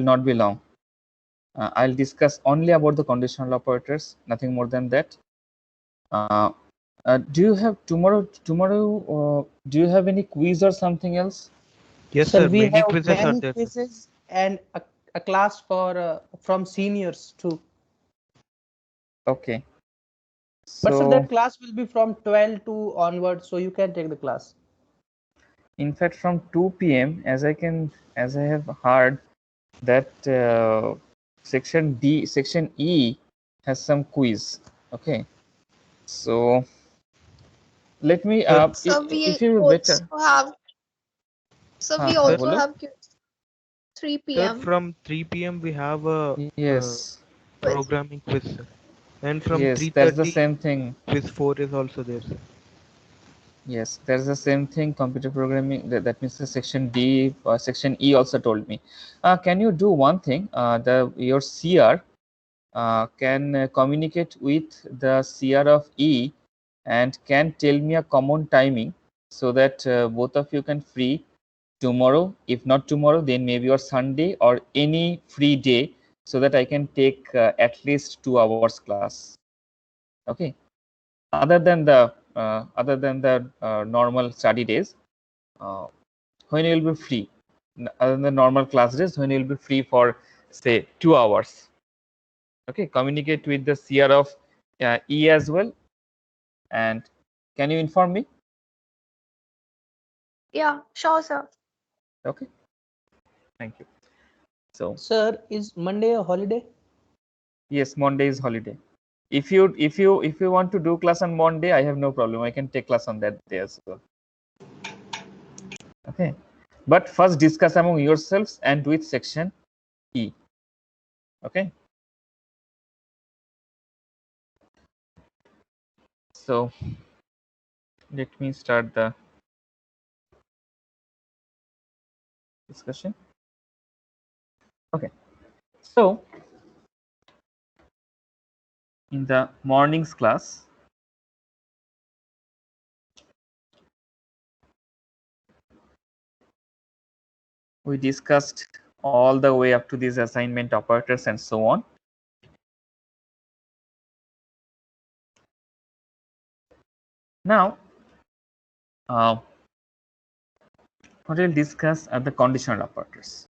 not be long. I'll discuss only about the conditional operators, nothing more than that. Do you have tomorrow? Do you have any quiz or something else? Yes, Sir, sir. we Many have quizzes are many there, sir. quizzes and a class for from seniors too. Okay. But sir, So that class will be from 12 to onwards, so you can take the class. in fact, from 2 p.m., as I have heard that section E has some quiz. Okay. So let me Sir, So we if you also better. have sir, Bolo. 3 sir, p.m. from 3 p.m. we have a Yes, quiz. programming quiz, sir. And from yes, that's the 3:30, same thing. quiz 4 is also there, sir. Yes, there's the same thing. Computer programming. That means the section D, section E also told me. Can you do one thing? Your CR can communicate with the CR of E and can tell me a common timing so that both of you can free tomorrow. If not tomorrow, then maybe or Sunday or any free day, so that I can take at least 2 hours class. Okay. Other than the normal study days, uh, when you will be free, other than the normal class days, when you will be free for say 2 hours. Okay, communicate with the CR of E as well, and can you inform me? Yeah, sure, sir. Okay, thank you. So Sir, is Monday a holiday? yes, Monday is holiday. If you want to do class on Monday, I have no problem. I can take class on that day as well. Okay, but first discuss among yourselves and with section E. Okay, so let me start the discussion. Okay, so in the morning's class, we discussed all the way up to these assignment operators and so on. Now, what we'll discuss are the conditional operators.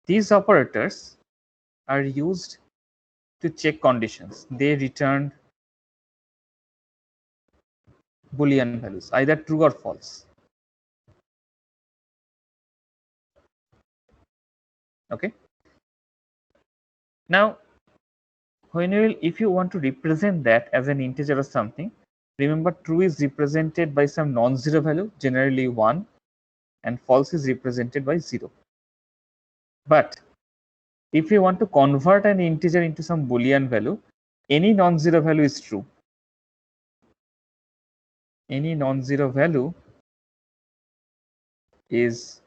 These operators are used to check conditions. They return Boolean values, either true or false. Okay. Now, if you want to represent that as an integer or something, remember true is represented by some non-zero value, generally 1, and false is represented by 0. But if you want to convert an integer into some Boolean value, any non-zero value is true. Any non-zero value is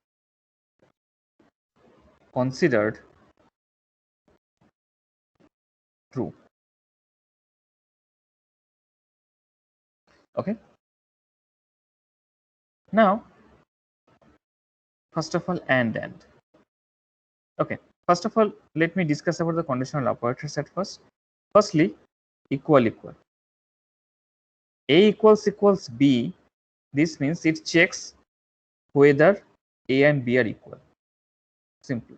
considered true. Okay. Now, first of all, and. Okay. First of all, let me discuss about the conditional operators at first. Firstly, equal. A equals B. This means it checks whether A and B are equal. Simple.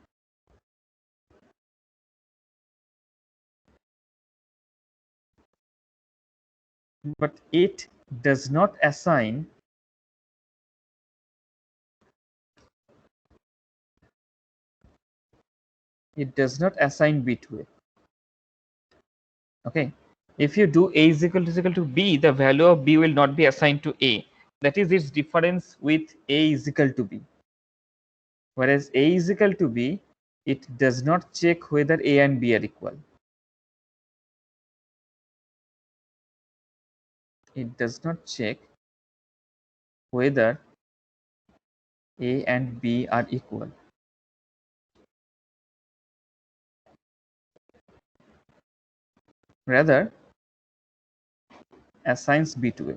But it does not assign B to A. Okay. If you do A is equal to B, the value of B will not be assigned to A. That is its difference with A is equal to B. Whereas A is equal to B, it does not check whether A and B are equal. It does not check whether A and B are equal. Rather, assigns B to A.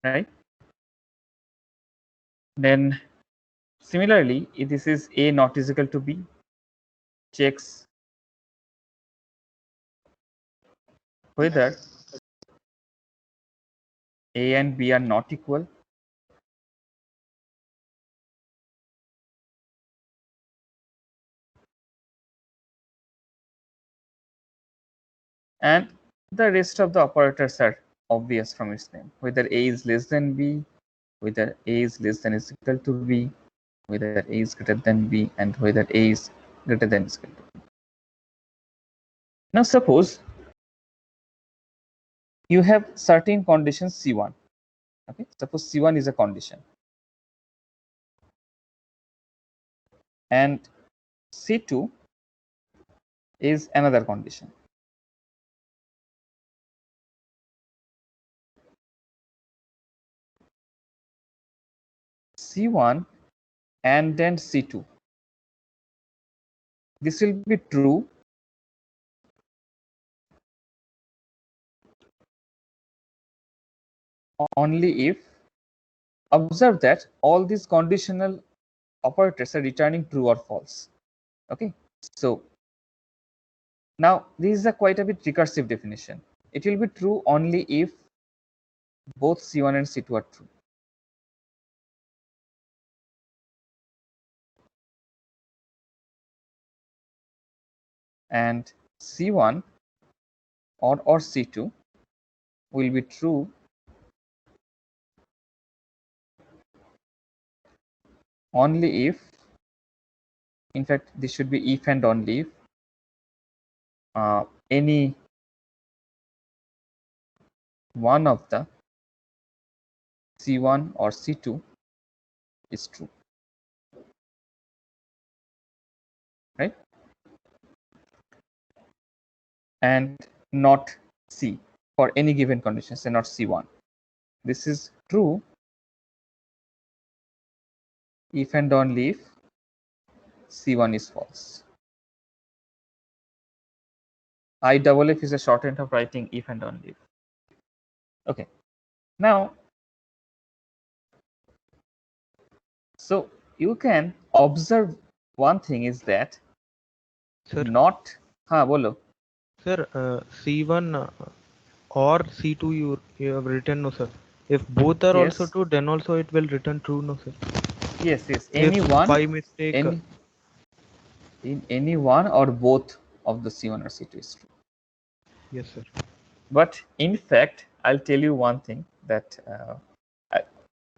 Right? Then similarly, if this is A not is equal to B, checks whether A and B are not equal, and the rest of the operators are obvious from its name. Whether A is less than B, whether A is less than is equal to B, whether A is greater than B, and whether A is greater than is equal to B. Now suppose you have certain conditions C1. Okay, suppose C1 is a condition and C2 is another condition. C1 and then C2. This will be true only if, observe that all these conditional operators are returning true or false. Okay, so now this is a quite a bit recursive definition. It will be true only if both C1 and C2 are true. And C1 or C2 will be true only if, in fact this should be if and only if any one of the C1 or C2 is true, right? And not C for any given condition, say not C1. This is true if and only if C1 is false. IFF is a shorthand of writing if and only if. Okay, now so you can observe one thing is that Sir, not bolo. sir, C1 or C2 you have written, no sir. If both are Yes. also true, then also it will return true, no sir. Yes, If anyone by mistake, in any one or both of the C1 or C2 is true. yes sir. But in fact, I'll tell you one thing that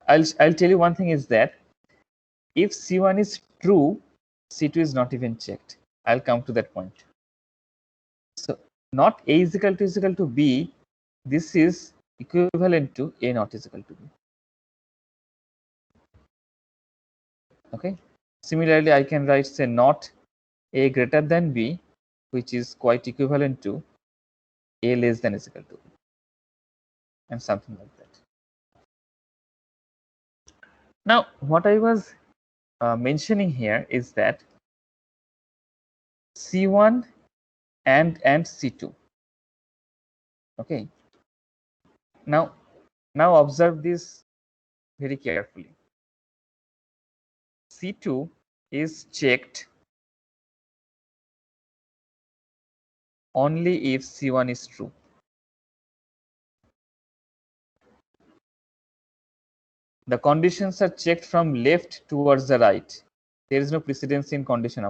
I'll tell you one thing is that if C1 is true, C2 is not even checked. I'll come to that point. So not A is equal to B, this is equivalent to A not is equal to B. Okay. Similarly, I can write say not A greater than B, which is quite equivalent to A less than is equal to B, and something like that. Now, what I was mentioning here is that C1 and C2. Okay. Now observe this very carefully. C2 is checked only if C1 is true. The conditions are checked from left towards the right. There is no precedence in condition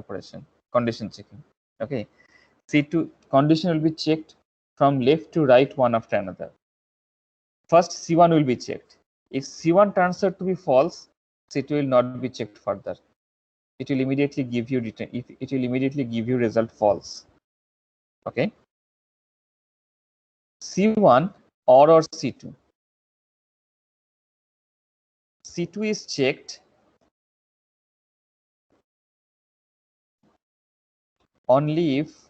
checking. Okay. C2 condition will be checked from left to right one after another. First C1 will be checked. If C1 turns out to be false, C2 will not be checked further. It will immediately give you result false. Okay. C1 or C2. C2 is checked only if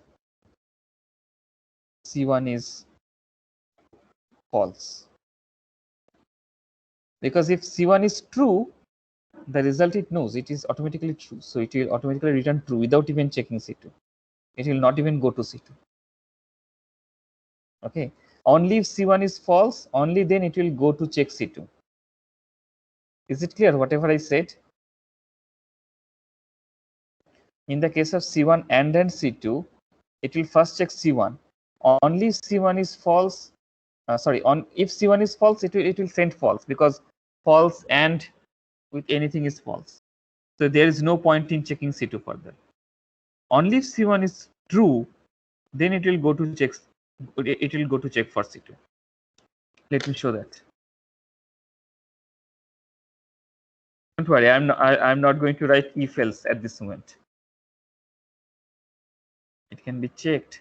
C1 is false. Because if C1 is true, the result it knows it is automatically true. So it will automatically return true without even checking C2. It will not even go to C2. Okay. Only if C1 is false, only then it will go to check C2. Is it clear whatever I said? In the case of C1 and then C2, it will first check C1. Only if C1 is false, if C1 is false, it will send false, because false and with anything is false. So there is no point in checking C2 further. Only if C1 is true, then it will go to check. It will go to check for C2. Let me show that. Don't worry, I'm not going to write if else at this moment. It can be checked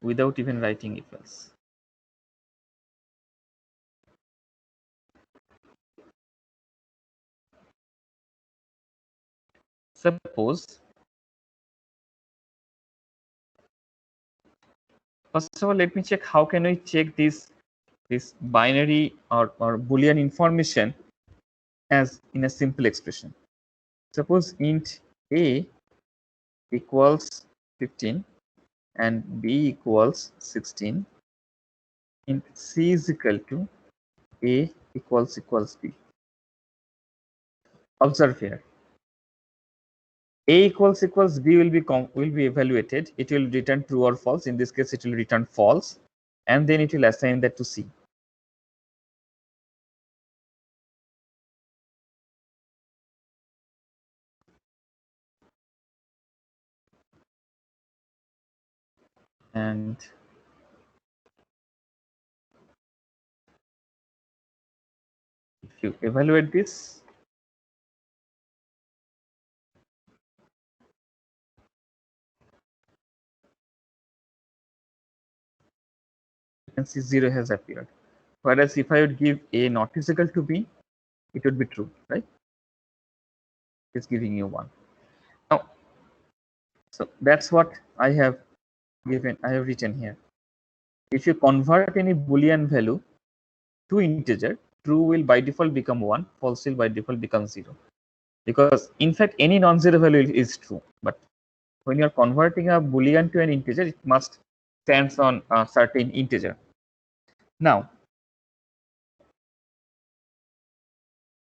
without even writing if else. Suppose, first of all, let me check how can we check this binary or Boolean information as in a simple expression. Suppose int a equals 15 and b equals 16, int c is equal to a equals b. Observe here, a equals b will be evaluated. It will return true or false. In this case, it will return false, and then it will assign that to c. And if you evaluate this, you can see 0 has appeared. Whereas if I would give a not is equal to b, it would be true, right? It's giving you 1. Now, so that's what I have written here. If you convert any Boolean value to integer, true will by default become 1, false will by default become 0. Because in fact, any non-zero value is true. But when you are converting a Boolean to an integer, it must stands on a certain integer. Now,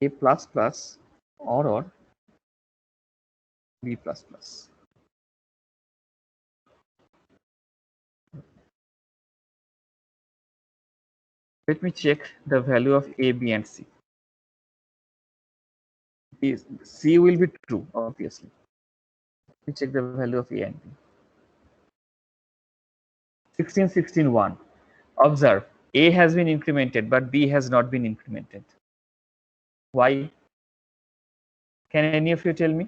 a plus plus or b plus plus. Let me check the value of a, b, and c. C will be true, obviously. Let me check the value of a and b. 16, 16, 1. Observe, a has been incremented, but b has not been incremented. Why? Can any of you tell me?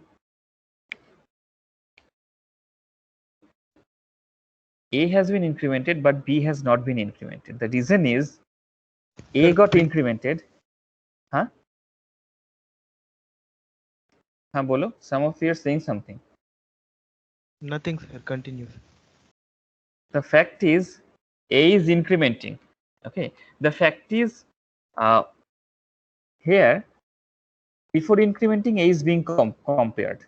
A has been incremented, but B has not been incremented. The reason is A got incremented. Huh? Huh, bolo? Some of you are saying something. Nothing, sir. Continue. The fact is A is incrementing. Okay. The fact is here, before incrementing, A is being compared.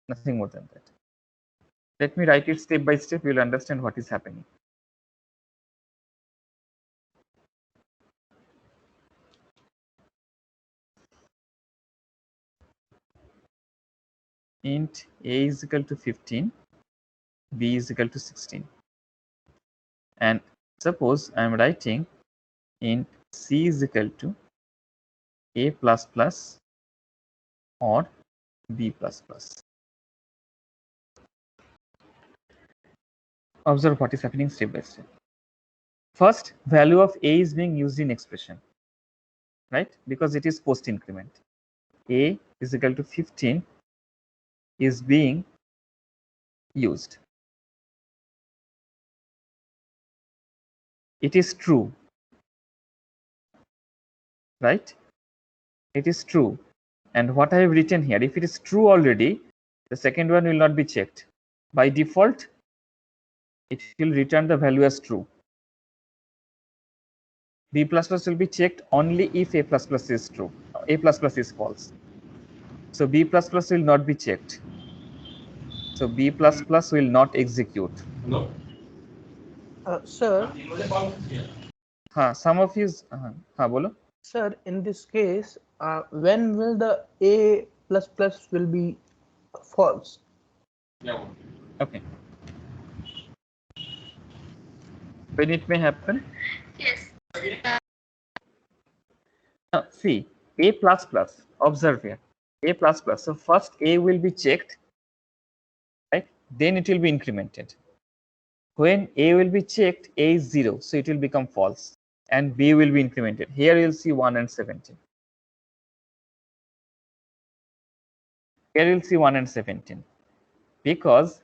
Nothing more than that. Let me write it step by step. You'll understand what is happening. Int A is equal to 15, B is equal to 16. And suppose I am writing int C is equal to A plus plus or B plus plus. Observe what is happening step by step. First, value of A is being used in expression, right? Because it is post increment. A is equal to 15 is being used. It is true, right? It is true. And what I have written here, if it is true already, the second one will not be checked. By default, it will return the value as true. B plus plus will be checked only if A plus plus is true. A plus plus is false. So B++ will not be checked. So B++ will not execute. Sir, Some of you, bolo. sir, in this case, when will the A plus plus will be false? Okay. When it may happen? Yes. Now see, A++, observe here, A++. So first A will be checked, right? Then it will be incremented. When A will be checked, A is 0, so it will become false, and B will be incremented. Here you'll see 1 and 17. Here you'll see 1 and 17, because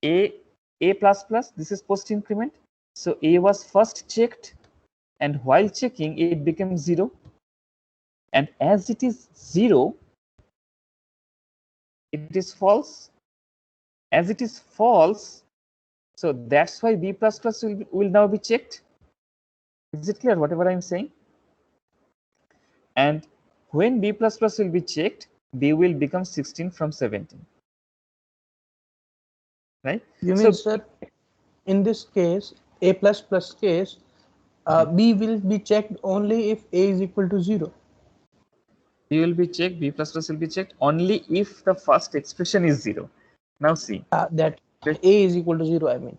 A++, this is post increment. So A was first checked, and while checking it became 0, and as it is 0, it is false. As it is false, so that's why B++ will now be checked. Is it clear whatever I'm saying? And when B++ will be checked, B will become 16 from 17. Right? You So mean, sir, in this case, A plus plus case, B will be checked only if A is equal to 0. B will be checked, B++ will be checked only if the first expression is 0. Now see. That A is equal to 0, I mean.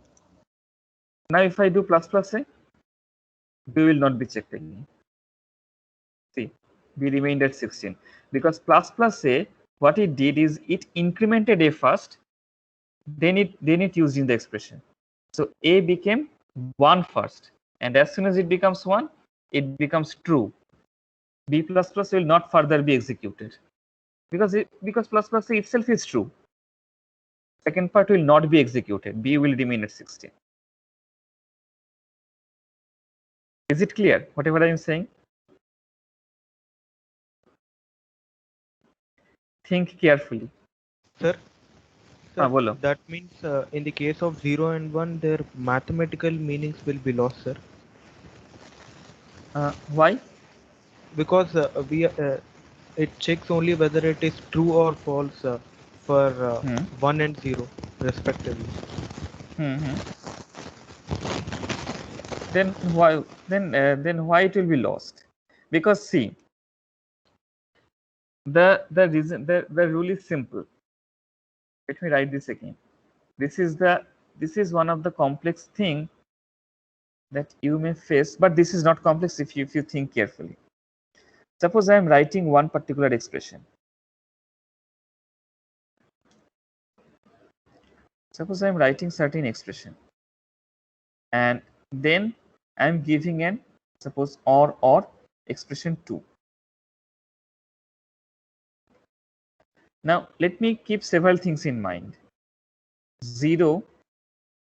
Now if I do plus plus A, B will not be checked again. See, B remained at 16. Because plus plus A, what it did is it incremented A first, then it used in the expression. So A became 1 first, and as soon as it becomes 1, it becomes true. B++ will not further be executed, because plus plus A itself is true. Second part will not be executed. B will remain at 16. Is it clear whatever I am saying? Think carefully. Sir, Bolo. that means in the case of 0 and 1, their mathematical meanings will be lost, sir. Why? Because it checks only whether it is true or false for 1 and 0 respectively. Then why? Then why it will be lost? Because see, the reason, the rule is simple. Let me write this again. This is one of the complex thing that you may face, but this is not complex if you think carefully. Suppose I am writing one particular expression. Suppose I am writing certain expression, and then I am giving an, suppose, or expression 2. Now let me keep several things in mind. 0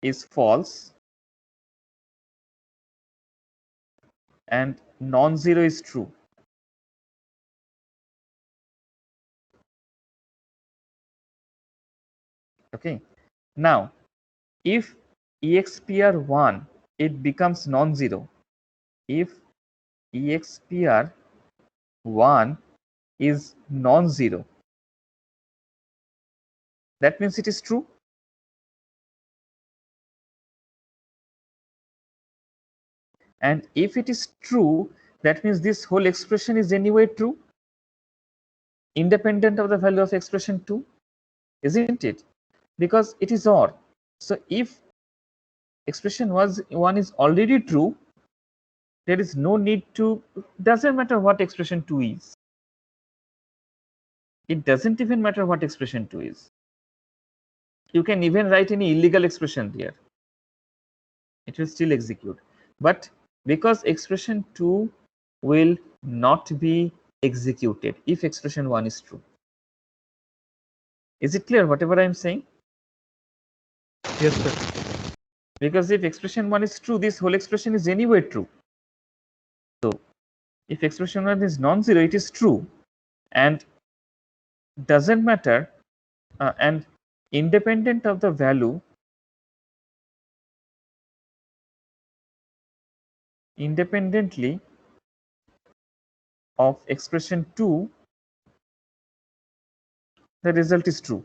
is false and non-zero is true. Okay. Now, if expr1 it becomes non-zero, if expr1 is non-zero, that means it is true. And if it is true, that means this whole expression is anyway true, independent of the value of expression 2, isn't it? Because it is OR. So if expression 1 is already true, there is no need to, doesn't matter what expression 2 is. It doesn't even matter what expression 2 is. You can even write any illegal expression there. It will still execute. But because expression 2 will not be executed if expression 1 is true. Is it clear whatever I am saying? Yes, sir. Because if expression 1 is true, this whole expression is anyway true. So if expression 1 is non-zero, it is true, and doesn't matter, and independent of the value, independently of expression 2, the result is true.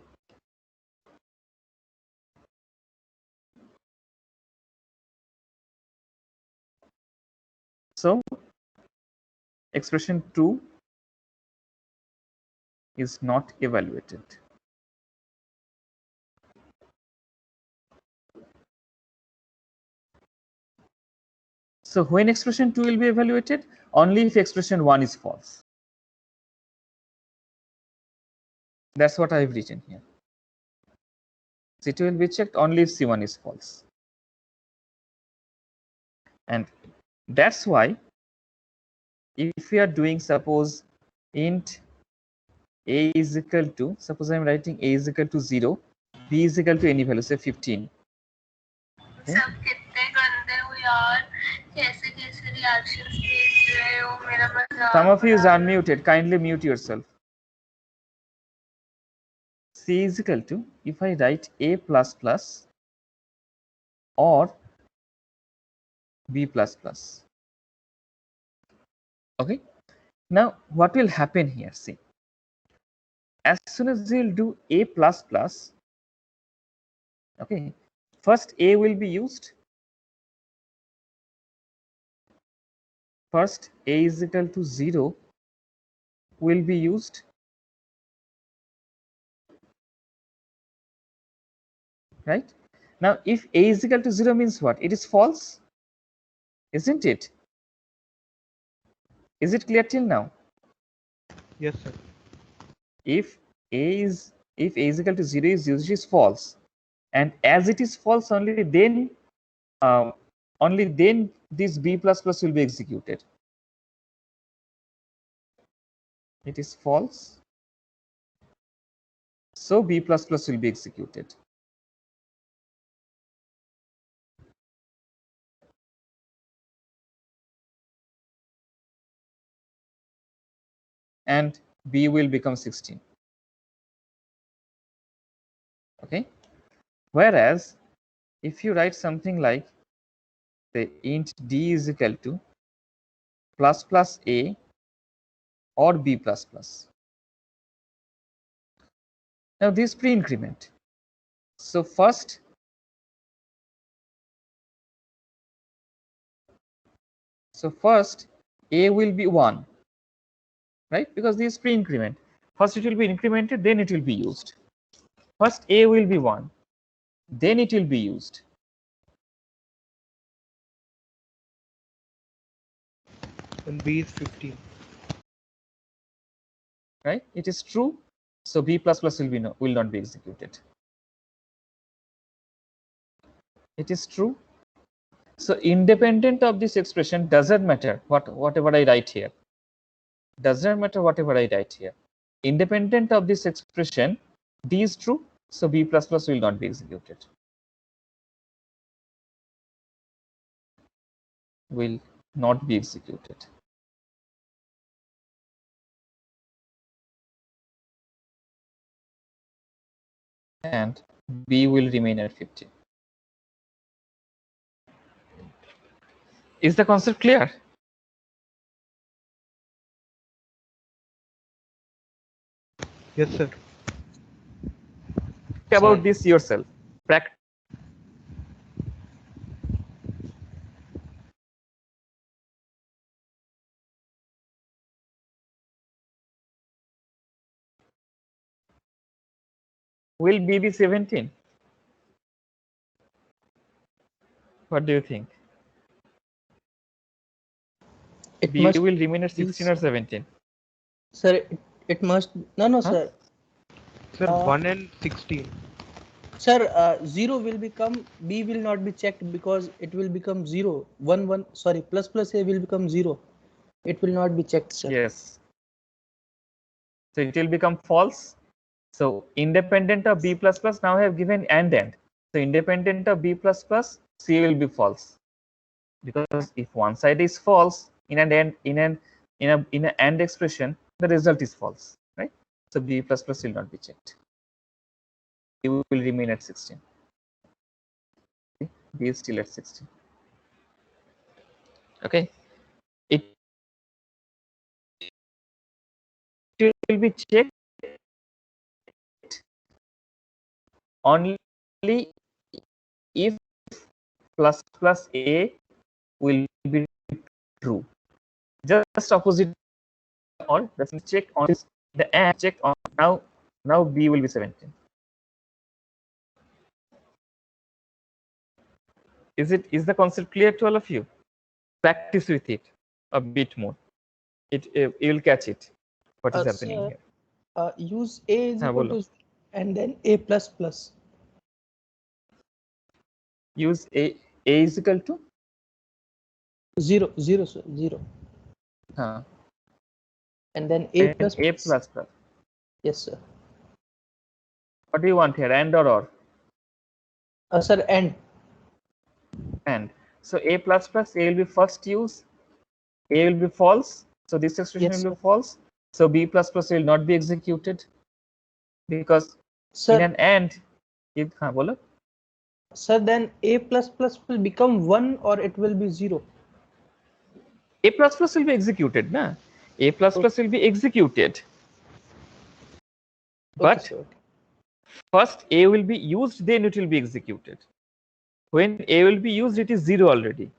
So expression 2 is not evaluated. So when expression 2 will be evaluated? Only if expression 1 is false. That's what I have written here. C2 will be checked only if C1 is false. And that's why if we are doing, suppose int a is equal to, suppose I'm writing a is equal to 0, b is equal to any value, say 15. Okay? Some of you is unmuted, kindly mute yourself. C is equal to, if I write a plus plus or b plus plus. Okay, now what will happen here? See, as soon as we'll do a plus plus, okay, first a will be used. First a is equal to 0 will be used. Right? Now if a is equal to 0 means what? It is false, isn't it? Is it clear till now? Yes, sir. If a is equal to 0 is used, it is false, and as it is false, only then this b plus plus will be executed. It is false, so b plus plus will be executed. And b will become 16. Okay, whereas if you write something like, say, int d is equal to plus plus a or b plus plus. Now this pre-increment. So first a will be 1, right? Because this is pre-increment. First it will be incremented, then it will be used. First a will be 1, then it will be used. And B is 15. Right? It is true. So b plus plus will not be executed. It is true. So independent of this expression, doesn't matter whatever I write here. Doesn't matter whatever I write here. Independent of this expression, d is true. So b plus plus will not be executed. Will not be executed. And b will remain at 15. Is the concept clear? Yes, sir. Think about this yourself. Will b be 17? What do you think? It b must will remain at be 16 or 17? Sir, it must no, Huh? sir. Sir, 1 and 16. Sir, 0 will become, B will not be checked because it will become 0. 1, 1, sorry, plus plus A will become 0. It will not be checked, sir. Yes. So it will become false. So independent of b plus plus, now I have given and. So independent of b plus plus, C will be false. Because if one side is false in an AND expression, the result is false, right? So b plus plus will not be checked. It will remain at 16. Okay? B is still at 16. Okay. It will be checked only if plus plus A will be true. Just opposite all. That's check on this, the and check on now B will be 17. Is the concept clear to all of you? Practice with it a bit more. You will catch it. What is happening Sir, here? use A is equal bolo. to and then A plus plus. Use A is equal to 0, 0, sir, 0. And then A and plus A plus. plus plus. Yes, sir. What do you want here? And or? Sir, and. And. So A plus plus, A will be first use. A will be false. So this expression Yes, will be sir. false. So B plus plus will not be executed because Sir, in an and, bolo. Sir, then A plus plus will become 1 or it will be 0? A plus plus will be executed, na? A plus plus will be executed. But Okay, first A will be used, then it will be executed. When A will be used, it is 0 already.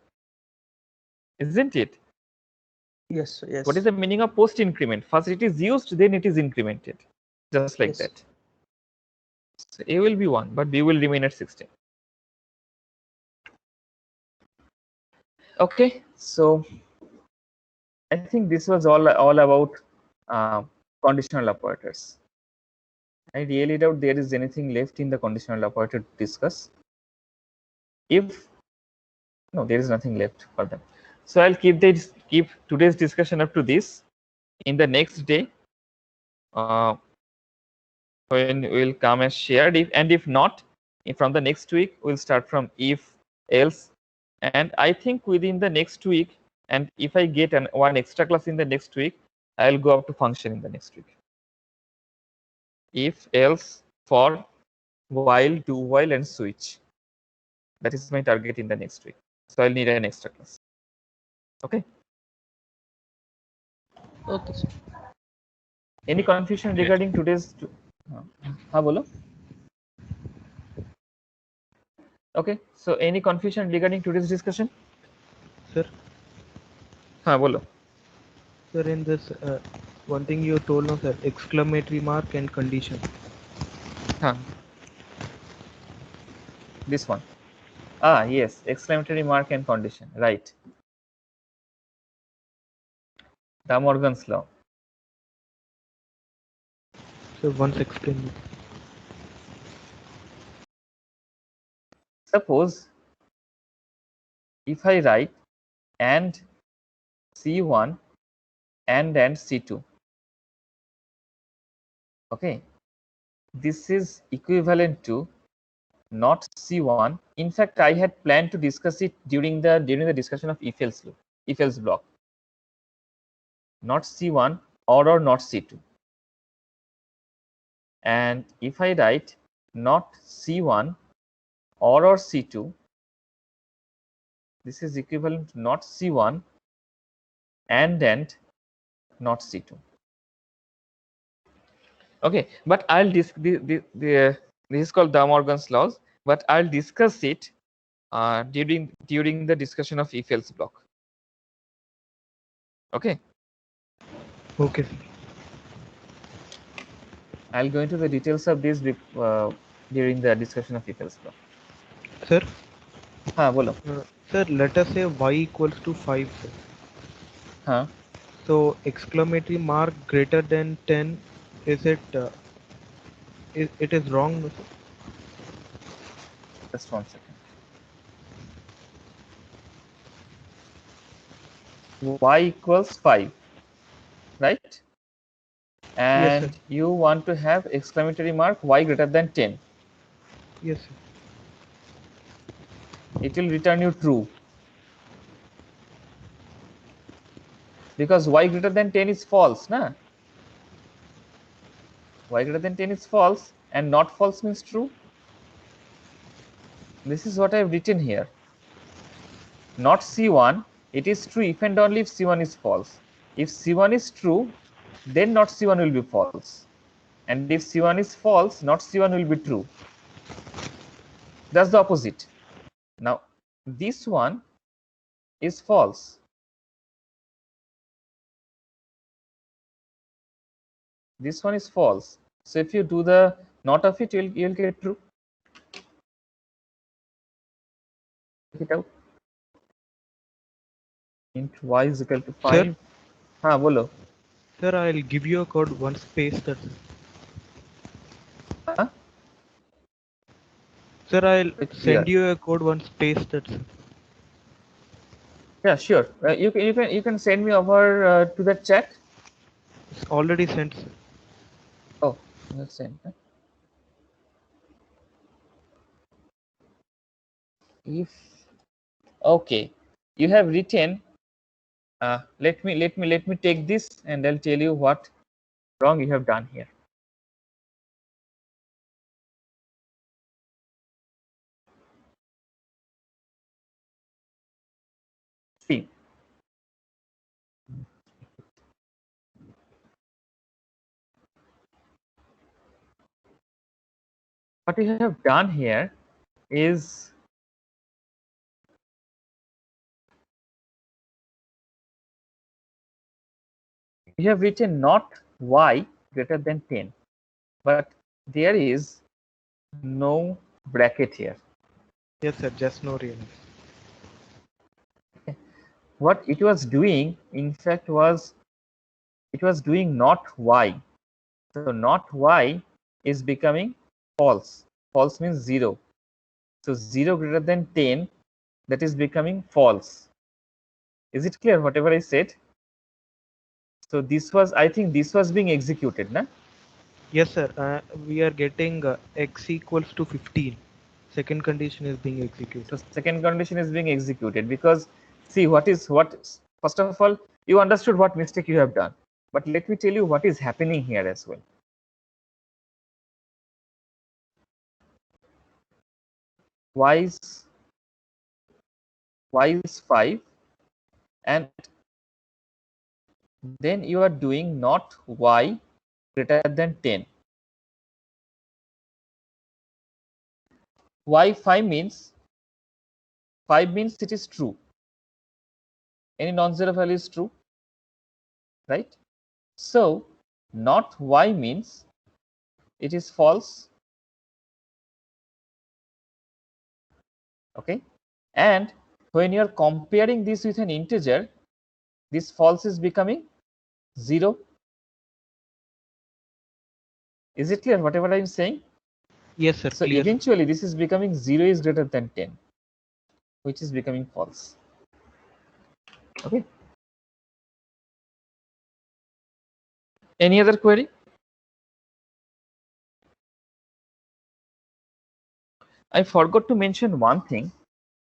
Isn't it? Yes, sir, yes. What is the meaning of post increment? First it is used, then it is incremented. Just like that. So A will be 1, but B will remain at 16. Okay, so I think this was all about conditional operators. I really doubt there is anything left in the conditional operator to discuss. If no, there is nothing left for them. So I'll keep today's discussion up to this. In the next day, when we'll come and share it, and if not, from the next week we'll start from if else, and I think within the next week, and if I get one extra class in the next week, I'll go up to function in the next week. If else, for, while, do while, and switch. That is my target in the next week. So I'll need an extra class. Okay. Okay, sir. Any confusion regarding today's? Bolo. Okay. So any confusion regarding today's discussion? Sir. Bolo. Sir, in this one thing you told us, sir, exclamatory mark and condition. This one. Yes, exclamatory mark and condition. Right. De Morgan's law. So once explain. Suppose if I write and C1 and C2. Okay. This is equivalent to not C1. In fact, I had planned to discuss it during the discussion of if else loop, if else block. Not C1 or not C2. And if I write not C1 or C2, this is equivalent to not C1 and not C2. Okay, but I'll this is called De Morgan's laws, but I'll discuss it during the discussion of if else block. Okay. Okay. I'll go into the details of this during the discussion of if else block. Sir. Bolo. Sir, let us say y equals to 5. Sir. So exclamatory mark greater than 10, is it? It is wrong. Sir? Just 1 second. Y equals 5, right? And yes, you want to have exclamatory mark y greater than 10. Yes, sir. It will return you true. Because y greater than 10 is false, na? Y greater than 10 is false, and not false means true. This is what I have written here. Not C1, it is true if and only if C1 is false. If C1 is true, then not C1 will be false. And if C1 is false, not C1 will be true. That's the opposite. Now this one is false. This one is false. So if you do the not of it, you'll get true. Check it out. Int y is equal to 5. Sir? हाँ बोलो. Sir, I'll give you a code, one space, that's it. Huh? Sir, I'll It's send clear. you a code, one space, that's it. Yeah, sure. You can send me over to the chat. It's already sent, sir. Oh, let's send. If okay, you have written. Let me take this and I'll tell you what wrong you have done here. See, what you have done here is you have written not y greater than 10, but there is no bracket here. Yes, sir, just no real. What it was doing, in fact, was it was doing not y. So not y is becoming false. False means 0. So 0 greater than 10, that is becoming false. Is it clear whatever I said? So this was, I think this was being executed, na? Yes, sir. We are getting x equals to 15. Second condition is being executed. So second condition is being executed because see what first of all, you understood what mistake you have done. But let me tell you what is happening here as well. Y is 5 and then you are doing not y greater than 10. Y 5 means it is true. Any non-zero value is true, right? So not y means it is false. Okay, and when you are comparing this with an integer, this false is becoming 0. Is it clear whatever I am saying? Yes, sir. So Clear. eventually this is becoming 0 is greater than 10, which is becoming false. Okay, any other query? I forgot to mention one thing.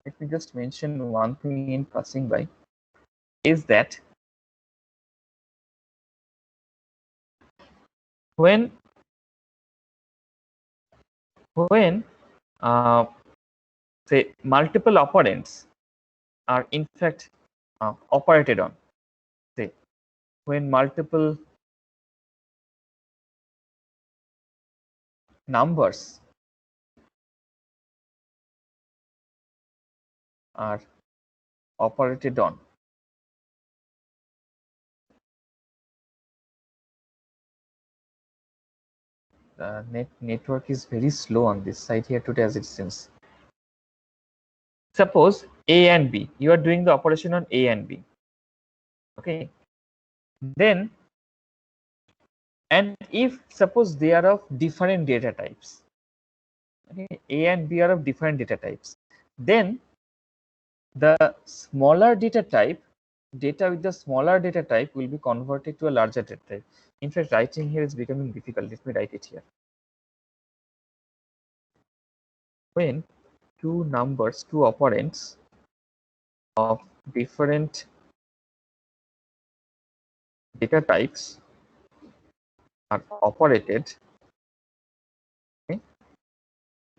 Let me just mention one thing in passing by, is that when say multiple operands are in fact operated on, say when multiple numbers are operated on, the network is very slow on this side here today as it seems. Suppose A and B, you are doing the operation on A and B. Okay, then and if suppose they are of different data types, okay, A and B are of different data types, then the smaller data type, data with the smaller data type will be converted to a larger data type. In fact, writing here is becoming difficult. Let me write it here. When two operands of different data types are operated, okay,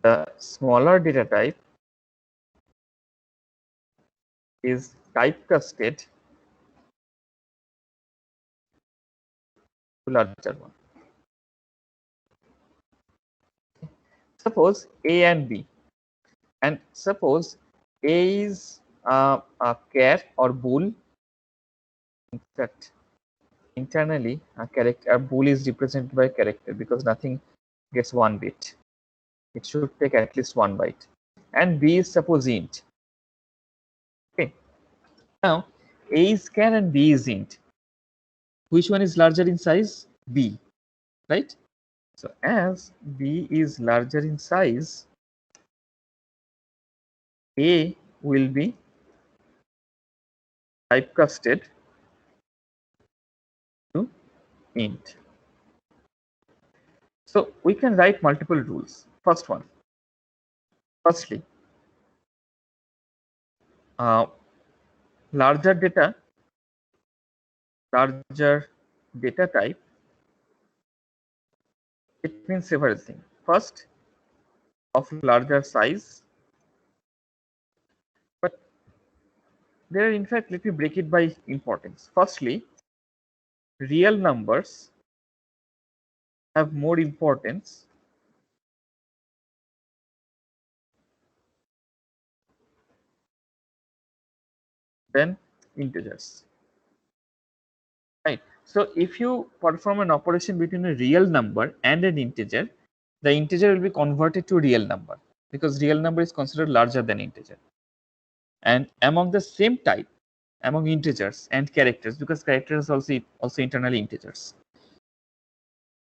the smaller data type is typecasted to larger one. suppose A and B, and suppose A is a char or bool. In fact, internally a bool is represented by a character because nothing gets 1 bit. It should take at least 1 byte. And B is suppose int. Okay. Now A is char and B is int. Which one is larger in size? B, right? So as B is larger in size, A will be typecasted to int. So we can write multiple rules. Firstly, larger data type, it means several things. First, of larger size, but there, in fact, let me break it by importance. Firstly, real numbers have more importance than integers, right? So if you perform an operation between a real number and an integer, the integer will be converted to real number because real number is considered larger than integer. And among the same type, among integers and characters, because characters also internally integers,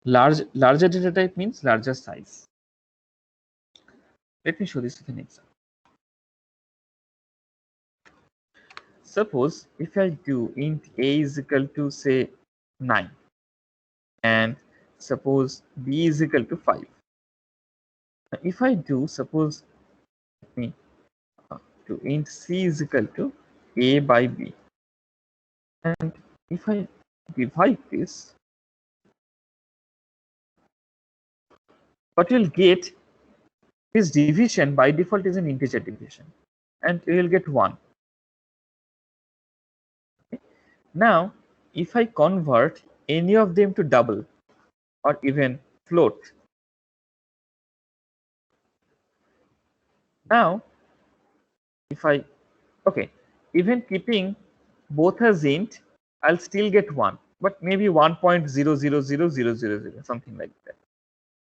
larger data type means larger size. Let me show this with an example. Suppose if I do int a is equal to say 9 and suppose b is equal to 5. If I do suppose me to int c is equal to a by b, and if I divide this, what you'll get is division by default is an integer division, and you will get 1. Okay. Now if I convert any of them to double or even float, now if I even keeping both as int, I'll still get 1, but maybe 1.000000, something like that.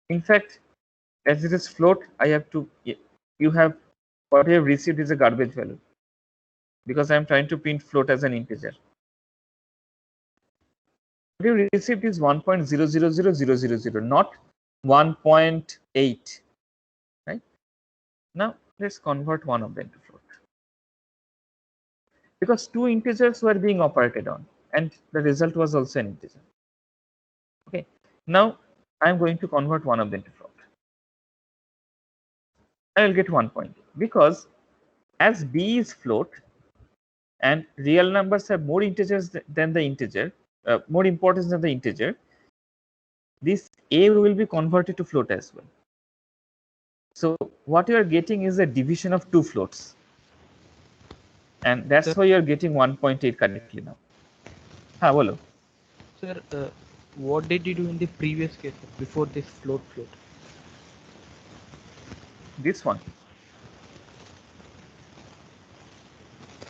In fact, as it is float, I have to, you have, what you have received is a garbage value because I'm trying to print float as an integer. What you received is 1.000000, not 1.8, right? Now let's convert one of them to float, because two integers were being operated on and the result was also an integer. Okay, now I'm going to convert one of them to float. I will get 1 point because as b is float and real numbers have more integers than the integer, more importance than the integer, this a will be converted to float as well. So what you are getting is a division of two floats, and that's why you are getting 1.8 correctly now. Ha, bolo. Sir, what did you do in the previous case before this float? This one.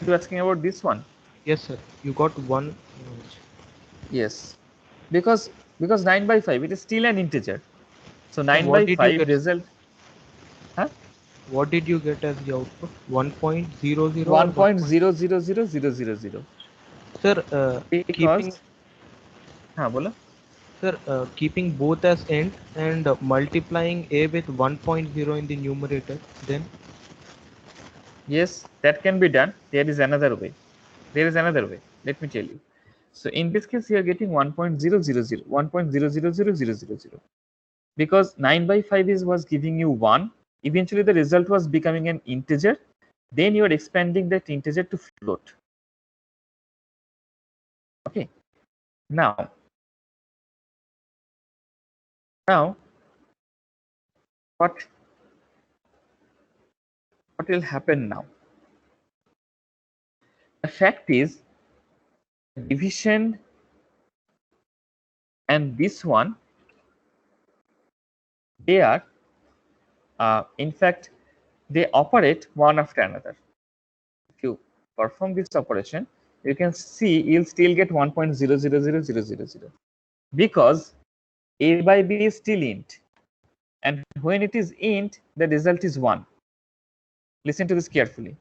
You asking about this one? Yes, sir. You got 1. Yes, because 9 by 5 it is still an integer. So 9 by 5 result. Huh? What did you get as the output? 1.00. 1.000000. Sir, keeping. हाँ बोलो. Sir, keeping both as int and multiplying a with 1.0 in the numerator, then? Yes, that can be done. There is another way. Let me tell you. So in this case, you are getting 1.000, 1.000000, because 9 by 5 was giving you 1. Eventually, the result was becoming an integer. Then you are expanding that integer to float. Okay. Now what will happen now? The fact is, division and this one, they are In fact, they operate one after another. If you perform this operation, you can see you'll still get 1.000000 because a by b is still int, and when it is int, the result is 1. Listen to this carefully.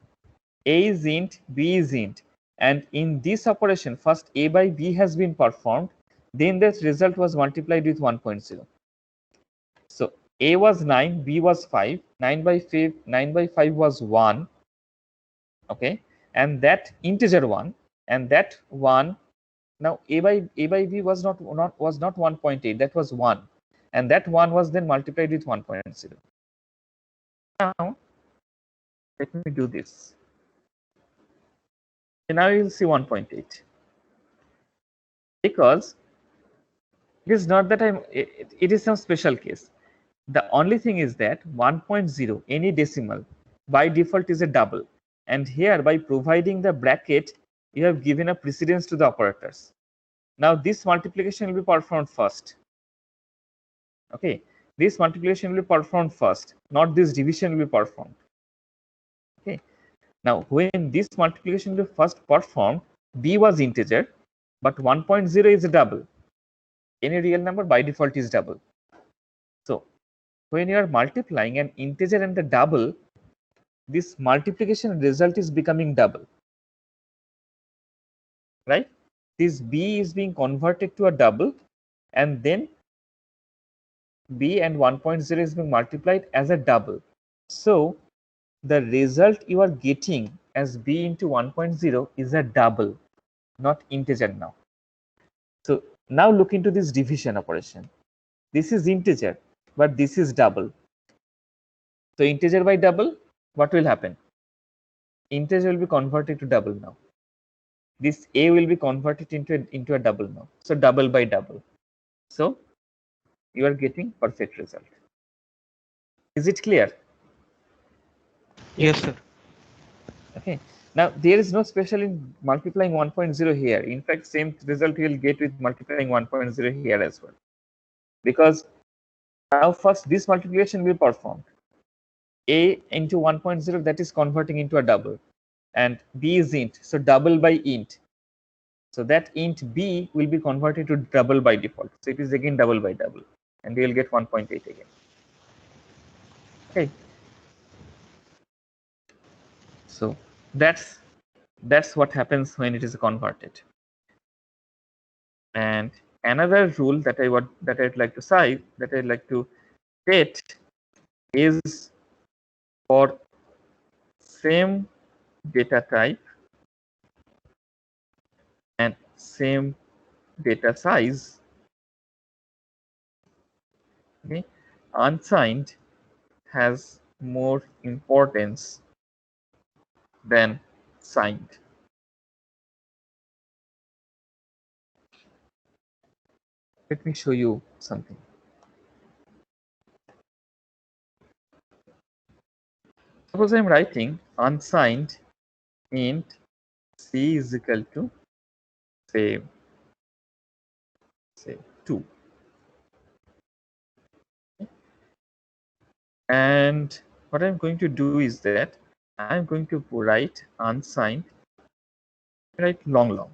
A is int, b is int, and in this operation, first a by b has been performed, then the result was multiplied with 1.0. So a was 9, b was 5, 9 by 5 was 1, okay, and that integer 1, and that 1, now a by b was not 1.8, that was 1, and that 1 was then multiplied with 1.0. Now let me do this. And now you will see 1.8, because it is not that it is some special case. The only thing is that 1.0, any decimal, by default is a double. And here, by providing the bracket, you have given a precedence to the operators. Now, this multiplication will be performed first. Okay, this multiplication will be performed first, not this division will be performed. Okay, now when this multiplication will be first performed, b was integer, but 1.0 is a double. Any real number by default is double. So, when you are multiplying an integer and the double, this multiplication result is becoming double, right? This b is being converted to a double, and then b and 1.0 is being multiplied as a double. So the result you are getting as b into 1.0 is a double, not integer now. So now look into this division operation. This is integer, but this is double. So integer by double, what will happen? Integer will be converted to double now. This a will be converted into a double now. So double by double. So you are getting perfect result. Is it clear? Yes, sir. Okay. Now there is no special in multiplying 1.0 here. In fact, same result you will get with multiplying 1.0 here as well. Because now first this multiplication will be performed. A into 1.0, that is converting into a double, and b is int, so double by int. So that int b will be converted to double by default. So it is again double by double, and we will get 1.8 again. Okay. So that's what happens when it is converted. And another rule that I'd like to cite, that I'd like to state, is for same data type and same data size, okay, unsigned has more importance than signed. Let me show you something. Suppose I'm writing unsigned int c is equal to say 2. And what I'm going to do is that I'm going to write unsigned, write long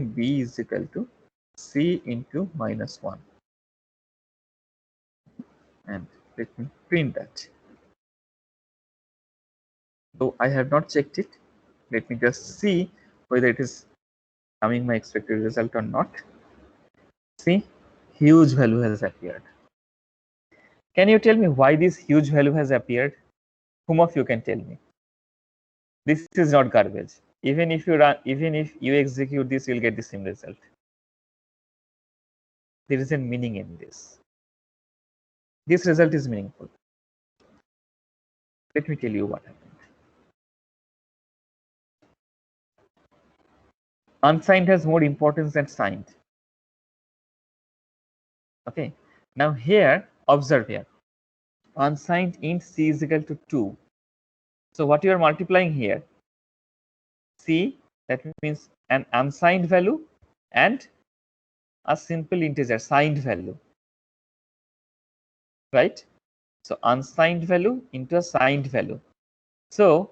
b is equal to c into -1, and let me print that. Though I have not checked it, let me just see whether it is coming my expected result or not. See, huge value has appeared. Can you tell me why this huge value has appeared? Whom of you can tell me? This is not garbage. Even if you execute this, you'll get the same result. There is a meaning in this. This result is meaningful. Let me tell you what happened. Unsigned has more importance than signed. Okay. Now here, observe here. Unsigned int c is equal to 2. So what you are multiplying here? C, that means an unsigned value and a simple integer, signed value. Right? So unsigned value into a signed value. So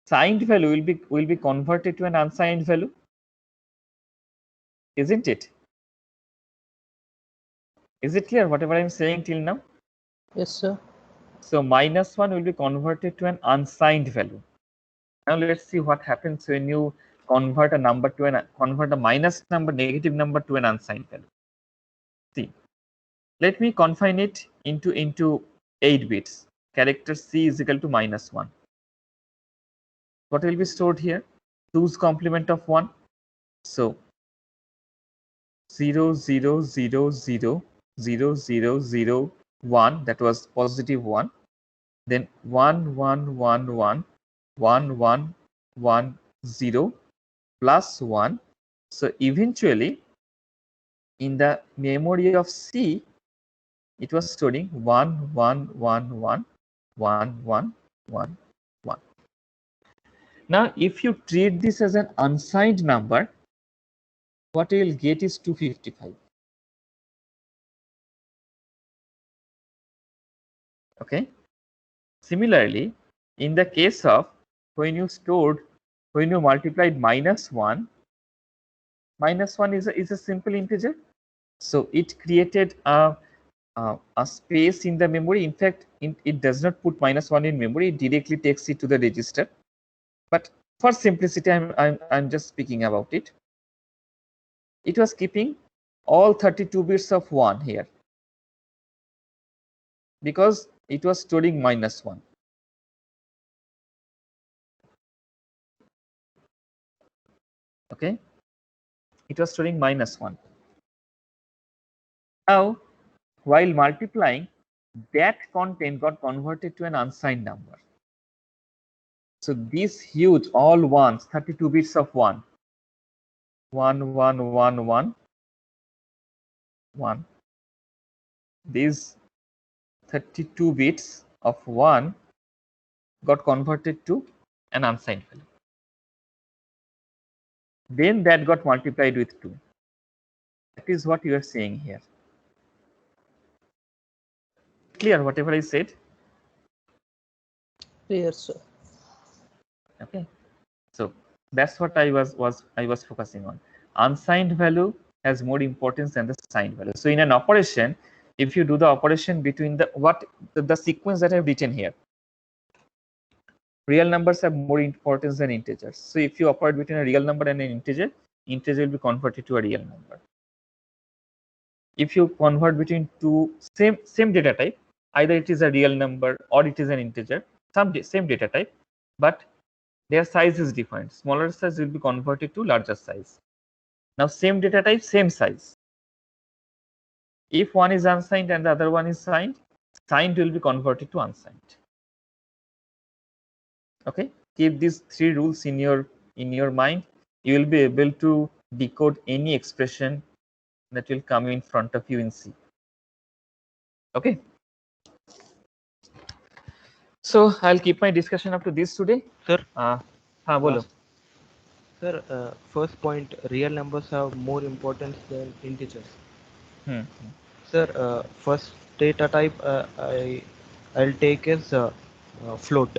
signed value will be converted to an unsigned value, isn't it? Is it clear whatever I'm saying till now? Yes, sir. So -1 will be converted to an unsigned value. Now let's see what happens when you convert a number to convert a minus number, negative number to an unsigned value. See, let me confine it into 8 bits. Character C is equal to -1. What will be stored here? 2's complement of 1. So 0 0 0 0 0 0 0 1, that was positive 1. Then 1 1 1 1 1 1 1 0 plus 1. So eventually in the memory of C, it was storing 1 1 1 1 1 1 1 1. Now if you treat this as an unsigned number, what you will get is 255. Okay. Similarly, in the case of when you multiplied -1, -1 is a simple integer. So it created a space in the memory. In fact, it does not put -1 in memory. It directly takes it to the register. But for simplicity, I'm just speaking about it. It was keeping all 32 bits of 1 here because it was storing -1. Okay, it was storing -1. Now, while multiplying, that content got converted to an unsigned number. So these huge all ones, 32 bits of 1, 1 1 1 1 1. These 32 bits of 1 got converted to an unsigned value. Then that got multiplied with 2. That is what you are saying here. Clear whatever I said? Clear, sir. Okay. So that's what I was focusing on. Unsigned value has more importance than the signed value. So in an operation, if you do the operation between the sequence that I've written here, real numbers have more importance than integers. So if you operate between a real number and an integer will be converted to a real number. If you convert between two same data type, either it is a real number or it is an integer, same data type, but their size is different. Smaller size will be converted to larger size. Now same data type, same size. If one is unsigned and the other one is signed, signed will be converted to unsigned. Okay, keep these 3 rules in your mind. You will be able to decode any expression that will come in front of you in C. Okay. So I'll keep my discussion up to this today. Sir. Bolo. Sir, first point, real numbers have more importance than integers. Sir, first data type I'll take as float.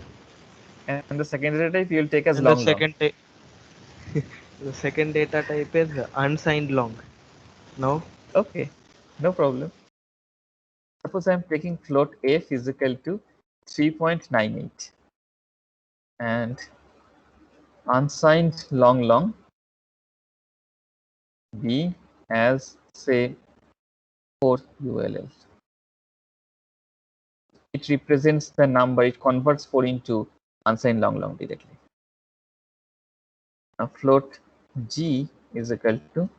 And the second data type you'll take as long. The second data type is unsigned long. No? Okay, no problem. Suppose I'm taking float f is equal to 3.98 and unsigned long b as say 4 ULL. It represents the number, it converts 4 into unsigned long directly. Now float g is equal to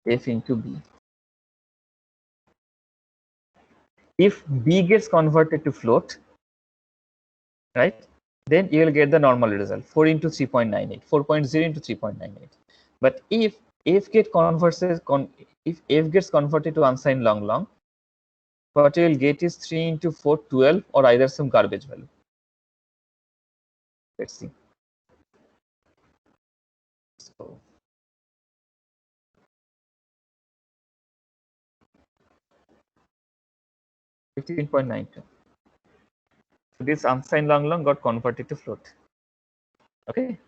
f into b. If b gets converted to float, right, then you will get the normal result, 4 into 3.98, 4.0 into 3.98. But if f gets converted to unsigned long, what you will get is 3 into 4, 12, or either some garbage value. Let's see. So 15.92. This unsigned long long got converted to float. Okay.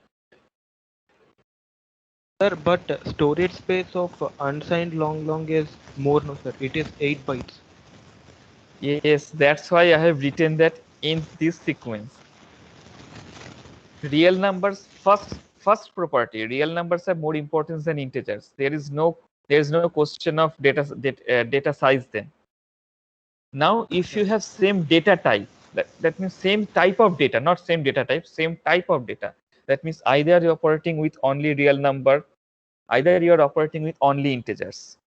Sir, but storage space of unsigned long long is more, no sir. It is 8 bytes. Yes, that's why I have written that in this sequence. Real numbers, first property, real numbers have more importance than integers. There is no question of data size then. Now if you have same data type, that means same type of data, not same data type, same type of data. That means either you're operating with only real number, either you're operating with only integers.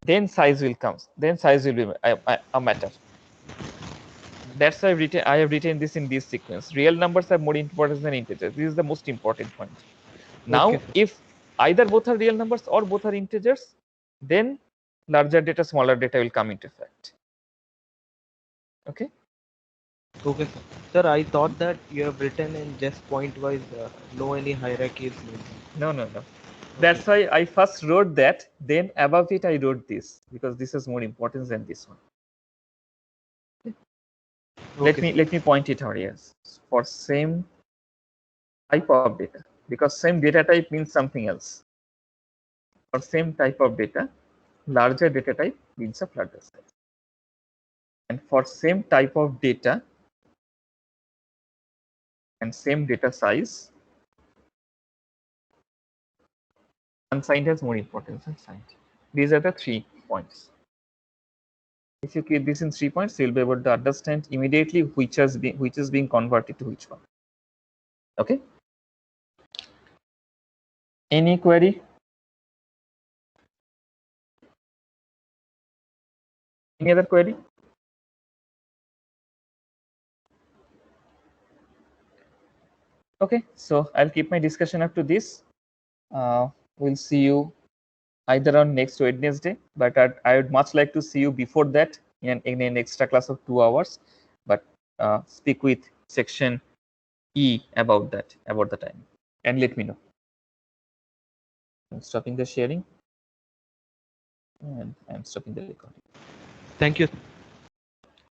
Then size will come. Then size will be a matter. That's why I have written this in this sequence. Real numbers have more importance than integers. This is the most important point. Now, Okay, if either both are real numbers or both are integers, then larger data, smaller data will come into effect. Okay. okay, sir. Sir, I thought that you have written in just point-wise, no any hierarchy is needed. No. That's why I first wrote that. Then above it, I wrote this because this is more important than this one. Okay. Let me point it out here. For same type of data, because same data type means something else. For same type of data, larger data type means a larger size. And for same type of data and same data size, unsigned has more importance than signed. These are the 3 points. If you keep this in 3 points, you'll be able to understand immediately which is being converted to which one. Okay. Any query? Any other query? Okay, so I'll keep my discussion up to this. We'll see you either on next Wednesday, but I would much like to see you before that in an extra class of 2 hours. But speak with section E about that, about the time, and let me know. I'm stopping the sharing and I'm stopping the recording. Thank you.